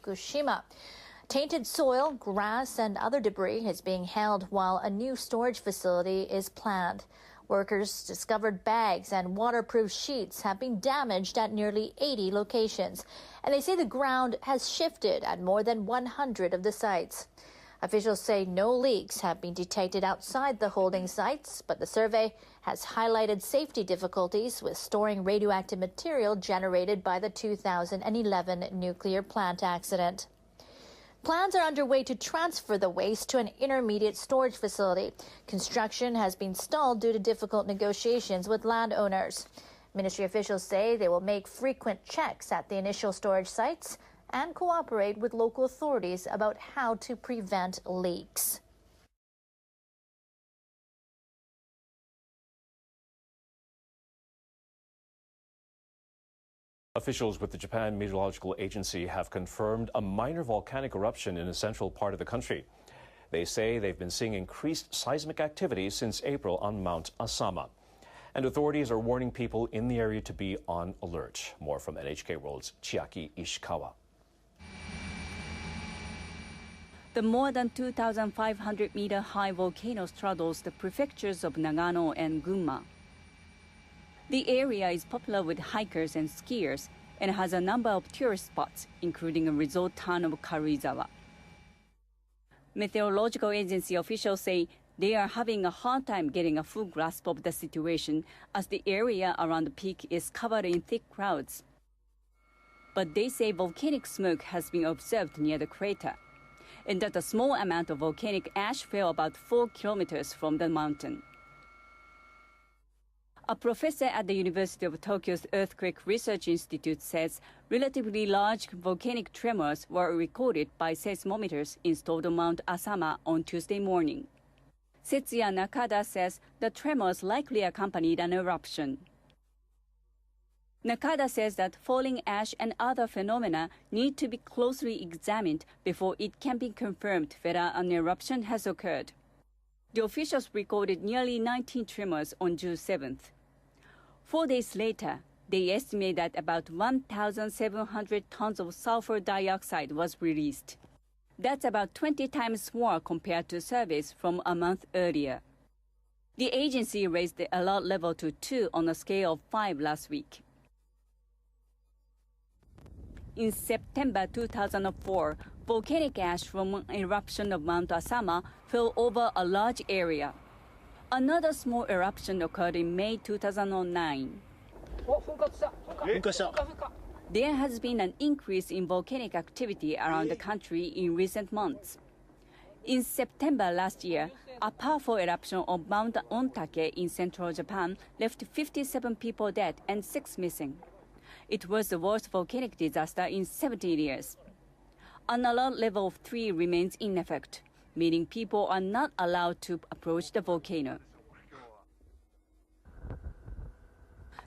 Fukushima. Tainted soil, grass, and other debris is being held while a new storage facility is planned. Workers discovered bags and waterproof sheets have been damaged at nearly 80 locations, and they say the ground has shifted at more than 100 of the sites. Officials say no leaks have been detected outside the holding sites, but the survey has highlighted safety difficulties with storing radioactive material generated by the 2011 nuclear plant accident. Plans are underway to transfer the waste to an intermediate storage facility. Construction has been stalled due to difficult negotiations with landowners. Ministry officials say they will make frequent checks at the initial storage sites and cooperate with local authorities about how to prevent leaks. Officials with the Japan Meteorological Agency have confirmed a minor volcanic eruption in a central part of the country. They say they've been seeing increased seismic activity since April on Mount Asama. And authorities are warning people in the area to be on alert. More from NHK World's Chiaki Ishikawa. The more than 2,500-meter high volcano straddles the prefectures of Nagano and Gunma. The area is popular with hikers and skiers and has a number of tourist spots, including a resort town of Karuizawa. Meteorological agency officials say they are having a hard time getting a full grasp of the situation as the area around the peak is covered in thick clouds. But they say volcanic smoke has been observed near the crater, and that a small amount of volcanic ash fell about 4 kilometers from the mountain. A professor at the University of Tokyo's Earthquake Research Institute says relatively large volcanic tremors were recorded by seismometers installed on Mount Asama on Tuesday morning. Setsuya Nakada says the tremors likely accompanied an eruption. Nakada says that falling ash and other phenomena need to be closely examined before it can be confirmed whether an eruption has occurred. The officials recorded nearly 19 tremors on June 7th. 4 days later, they estimate that about 1,700 tons of sulfur dioxide was released. That's about 20 times more compared to surveys from a month earlier. The agency raised the alert level to 2 on a scale of 5 last week. In September 2004, volcanic ash from an eruption of Mount Asama fell over a large area. Another small eruption occurred in May 2009. There has been an increase in volcanic activity around the country in recent months. In September last year, a powerful eruption of Mount Ontake in central Japan left 57 people dead and 6 missing. It was the worst volcanic disaster in 17 years. An alert level of 3 remains in effect, meaning people are not allowed to approach the volcano.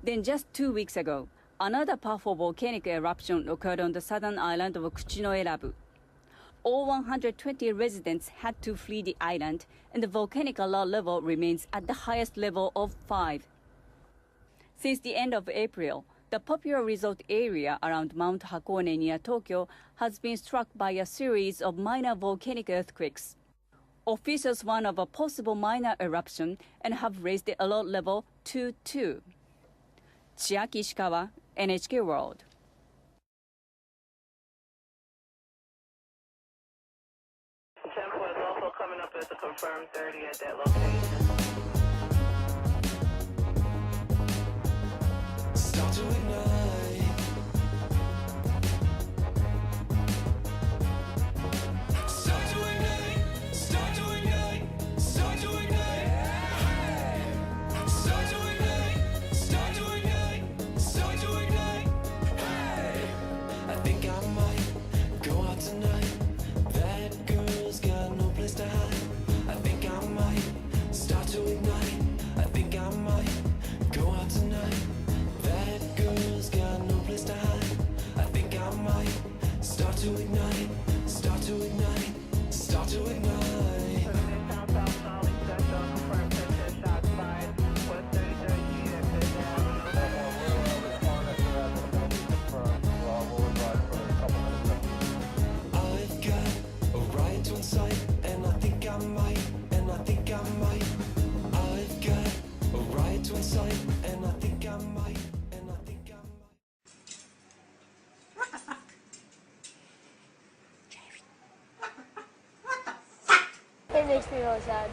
Then just 2 weeks ago, another powerful volcanic eruption occurred on the southern island of Kuchinoerabu. All 120 residents had to flee the island, and the volcanic alert level remains at the highest level of 5. Since the end of April, the popular resort area around Mount Hakone near Tokyo has been struck by a series of minor volcanic earthquakes. Officials warn of a possible minor eruption and have raised the alert level to 2. Chiaki Ishikawa, NHK World. Tempo is also coming up as a confirmed 30 at that location. Start to ignite. Start to ignite. Start to ignite. Start to ignite. Hey. Start to ignite. Start to ignite. Start to ignite. Hey. I think I might go out tonight. That girl's got no place to hide. I think I might start to ignite. I think I might go out tonight. That girl's got no place to hide. I think I might start to ignite, start to ignite, start to ignite. It makes me really sad.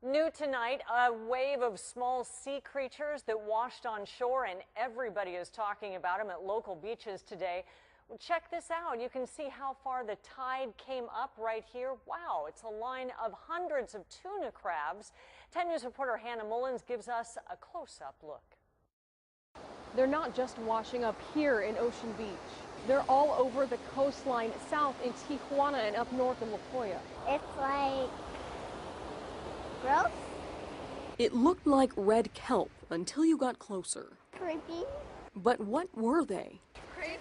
New tonight, a wave of small sea creatures that washed on shore, and everybody is talking about them at local beaches today. Well, check this out. You can see how far the tide came up right here. Wow, it's a line of hundreds of tuna crabs. 10 News reporter Hannah Mullins gives us a close-up look. They're not just washing up here in Ocean Beach. They're all over the coastline south in Tijuana and up north in La Jolla. It's like gross. It looked like red kelp until you got closer. Creepy. But what were they? Crayfish.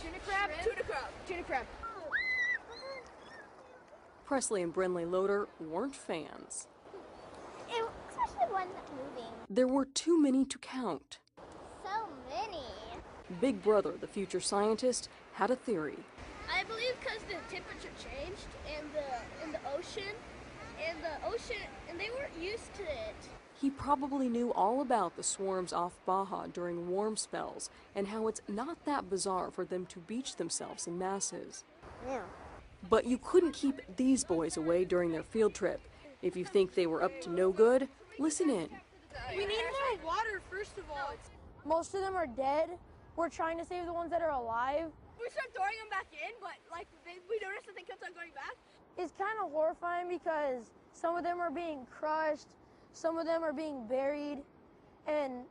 Tuna crab. Tuna crab. Tuna crab. Presley and Brinley Loader weren't fans. Especially one moving. There were too many to count. So many. Big Brother, the future scientist, had a theory. I believe because the temperature changed in the ocean, and they weren't used to it. He probably knew all about the swarms off Baja during warm spells and how it's not that bizarre for them to beach themselves in masses. Yeah. But you couldn't keep these boys away during their field trip. If you think they were up to no good, listen in. We need more water, first of all. Most of them are dead. We're trying to save the ones that are alive. We started throwing them back in, but we noticed that they kept on going back. It's kind of horrifying because some of them are being crushed, some of them are being buried and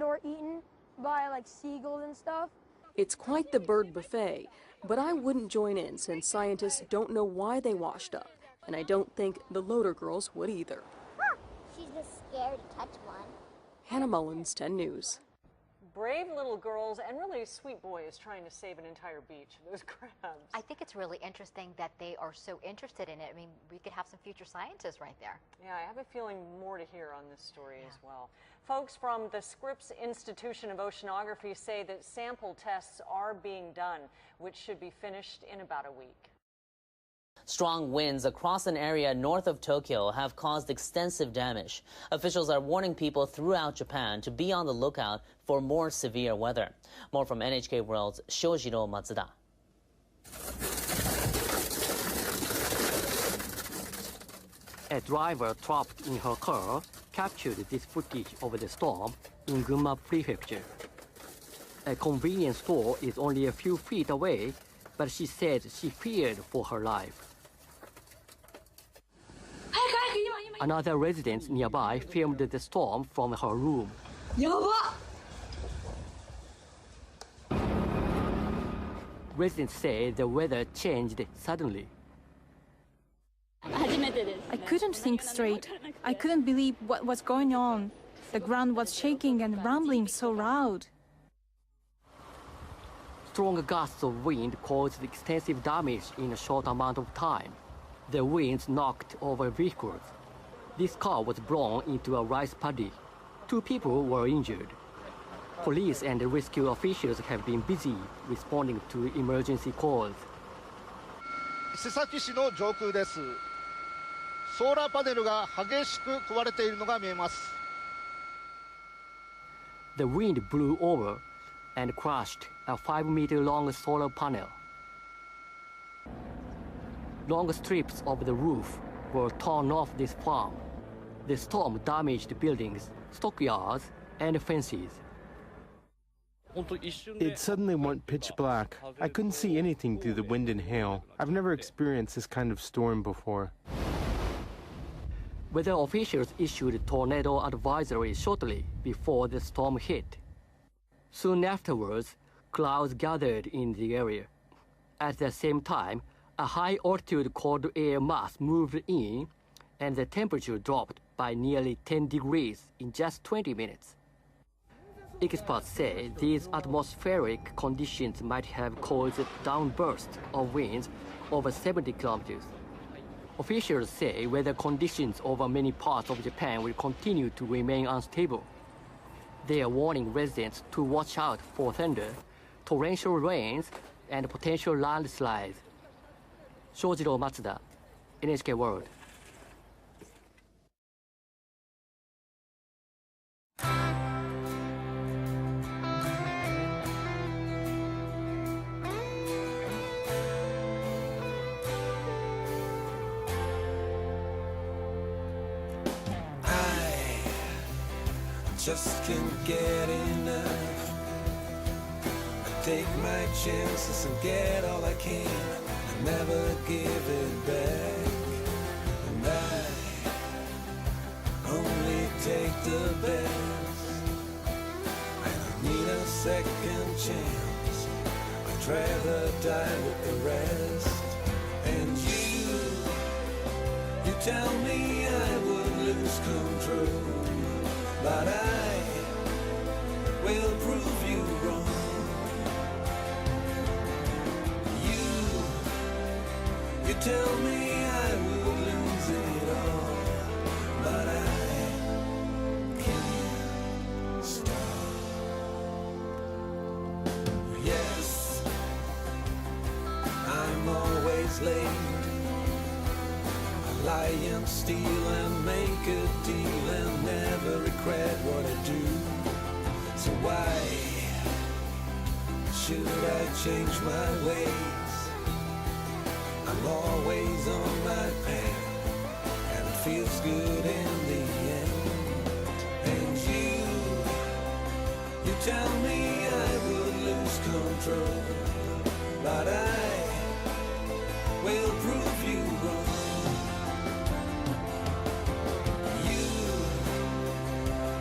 or eaten by like seagulls and stuff. It's quite the bird buffet, but I wouldn't join in since scientists don't know why they washed up, and I don't think the Loader girls would either. She's just scared to touch one. Hannah Mullins, 10 News. Brave little girls and really sweet boys trying to save an entire beach of those crabs. I think it's really interesting that they are so interested in it. I mean, we could have some future scientists right there. Yeah, I have a feeling more to hear on this story as well. Folks from the Scripps Institution of Oceanography say that sample tests are being done, which should be finished in about a week. Strong winds across an area north of Tokyo have caused extensive damage. Officials are warning people throughout Japan to be on the lookout for more severe weather. More from NHK World's Shojiro Matsuda. A driver trapped in her car captured this footage of the storm in Gunma Prefecture. A convenience store is only a few feet away, but she said she feared for her life. Another resident nearby filmed the storm from her room. Residents say the weather changed suddenly. I couldn't think straight. I couldn't believe what was going on. The ground was shaking and rumbling so loud. Strong gusts of wind caused extensive damage in a short amount of time. The winds knocked over vehicles. This car was blown into a rice paddy. 2 people were injured. Police and rescue officials have been busy responding to emergency calls. 須崎市の上空です。ソーラーパネルが激しく壊れているのが見えます。The wind blew over and crushed a 5-meter-long solar panel. Long strips of the roof were torn off this farm. The storm damaged buildings, stockyards, and fences. It suddenly went pitch black. I couldn't see anything through the wind and hail. I've never experienced this kind of storm before. Weather officials issued tornado advisories shortly before the storm hit. Soon afterwards, clouds gathered in the area. At the same time, a high-altitude cold air mass moved in, and the temperature dropped by nearly 10 degrees in just 20 minutes. Experts say these atmospheric conditions might have caused downbursts of winds over 70 kilometers. Officials say weather conditions over many parts of Japan will continue to remain unstable. They are warning residents to watch out for thunder, torrential rains, and potential landslides. Shojiro Matsuda, NHK World. just can't get enough. I take my chances and get all I can and never give it back. And I only take the best. I don't need a second chance. I'd rather die with the rest. And you tell me I would lose control, but I will prove you wrong. You tell me I would lose it all, but I can't stop. Yes, I'm always late. I lie and steal and make a deal and never regret what I do. So why should I change my ways? I'm always on my path, and it feels good in the end. And you tell me I would lose control, but I will prove you wrong.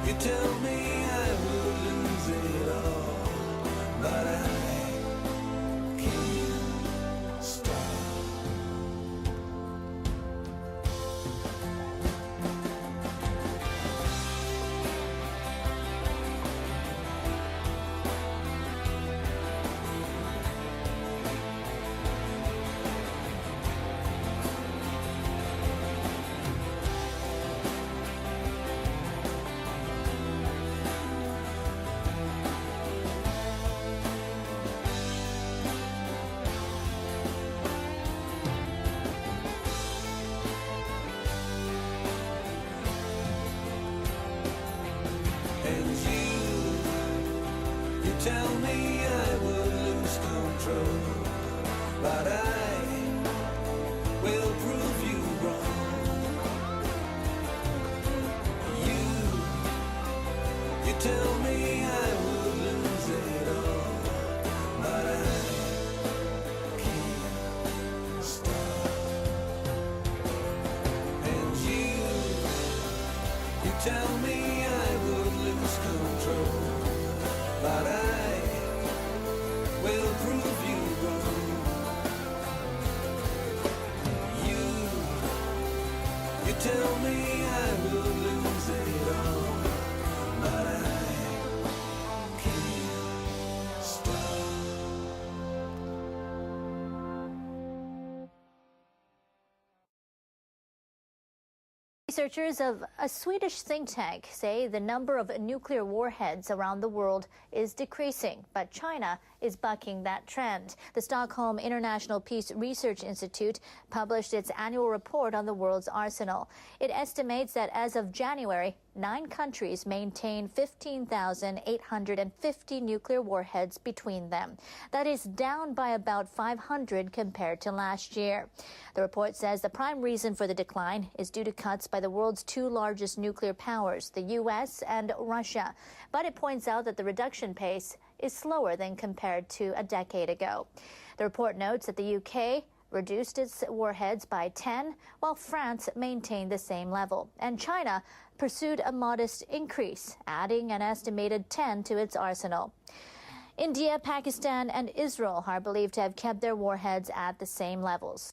You tell me I would lose it all, but I can't stop. Tell me I would lose control, but I will prove you wrong. You tell me I would lose it all, but I can't stop. And you tell me I would lose control, but I will prove you wrong. You tell me I will lose it all, but I can't stop. Researchers of a Swedish think tank say the number of nuclear warheads around the world is decreasing, but China is bucking that trend. The Stockholm International Peace Research Institute published its annual report on the world's arsenal. It estimates that as of January, 9 countries maintain 15,850 nuclear warheads between them. That is down by about 500 compared to last year. The report says the prime reason for the decline is due to cuts by the world's 2 largest nuclear powers, the U.S. and Russia. But it points out that the reduction pace is slower than compared to a decade ago. The report notes that the U.K. reduced its warheads by 10, while France maintained the same level. And China pursued a modest increase, adding an estimated 10 to its arsenal. India, Pakistan, and Israel are believed to have kept their warheads at the same levels.